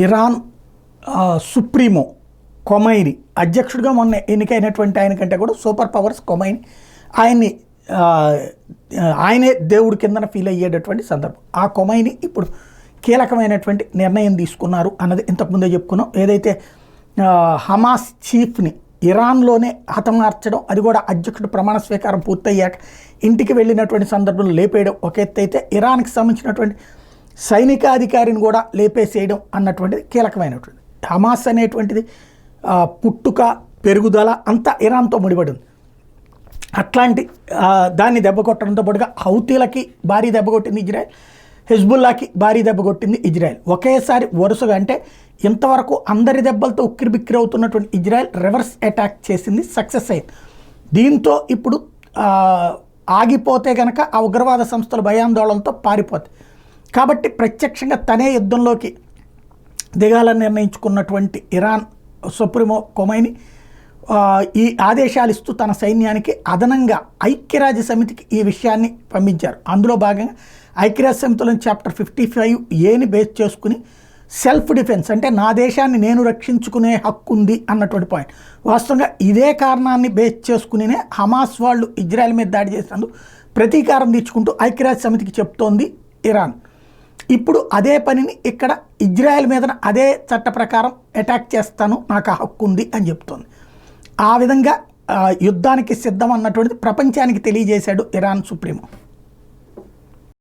Iran supremo Khomeini అధ్యక్షుడిగా మొన్న ఎన్నికైనటువంటి ఆయన కంటే కూడా సూపర్ పవర్స్ ఖొమైనీ ఆయన్ని ఆయనే దేవుడి కిందన ఫీల్ అయ్యేటటువంటి సందర్భం. ఆ ఖొమైనీ ఇప్పుడు కీలకమైనటువంటి నిర్ణయం తీసుకున్నారు అన్నది ఇంతకుముందే చెప్పుకున్నాం. ఏదైతే హమాస్ చీఫ్ని ఇరాన్లోనే హతమార్చడం, అది కూడా అధ్యక్షుడు ప్రమాణ స్వీకారం పూర్తయ్యాక ఇంటికి వెళ్ళినటువంటి సందర్భంలో లేపేయడం ఒక ఎత్తు అయితే, ఇరాన్కి సంబంధించినటువంటి సైనికాధికారిని కూడా లేపేసేయడం అన్నటువంటిది కీలకమైనటువంటిది. హమాస్ అనేటువంటిది పుట్టుక పెరుగుదల అంతా ఇరాన్తో ముడిపడి ఉంది. అట్లాంటి దాన్ని దెబ్బ కొట్టడంతో పాటుగా హౌతీలకి భారీ దెబ్బ కొట్టింది ఇజ్రాయెల్, హెజ్బుల్లాకి భారీ దెబ్బ కొట్టింది ఇజ్రాయెల్. ఒకేసారి వరుసగా, అంటే ఇంతవరకు అందరి దెబ్బలతో ఉక్కిరిబిక్కిరి అవుతున్నటువంటి ఇజ్రాయెల్ రివర్స్ అటాక్ చేసింది, సక్సెస్ అయింది. దీంతో ఇప్పుడు ఆగిపోతే కనుక ఆ ఉగ్రవాద సంస్థల భయాందోళనతో పారిపోతాయి. కాబట్టి ప్రత్యక్షంగా తనే యుద్ధంలోకి దిగాలని నిర్ణయించుకున్నటువంటి ఇరాన్ సుప్రీమో ఖొమైనీ ఈ ఆదేశాలు ఇస్తూ తన సైన్యానికి అదనంగా ఐక్యరాజ్య సమితికి ఈ విషయాన్ని పంపించారు. అందులో భాగంగా ఐక్యరాజ్య సమితిలోని చాప్టర్ 55A బేస్ చేసుకుని సెల్ఫ్ డిఫెన్స్, అంటే నా దేశాన్ని నేను రక్షించుకునే హక్కు ఉంది అన్నటువంటి పాయింట్. వాస్తవంగా ఇదే కారణాన్ని బేస్ చేసుకునే హమాస్ వాళ్ళు ఇజ్రాయెల్ మీద దాడి చేసినందుకు ప్రతీకారం తీర్చుకుంటూ ఐక్యరాజ్య సమితికి చెప్తోంది ఇరాన్. ఇప్పుడు అదే పనిని ఇక్కడ ఇజ్రాయెల్ మీద అదే చట్ట ప్రకారం అటాక్ చేస్తాను, నాకు ఆ హక్కు ఉంది అని చెప్తోంది. ఆ విధంగా యుద్ధానికి సిద్ధం అన్నటువంటిది ప్రపంచానికి తెలియజేశాడు ఇరాన్ సుప్రీమో.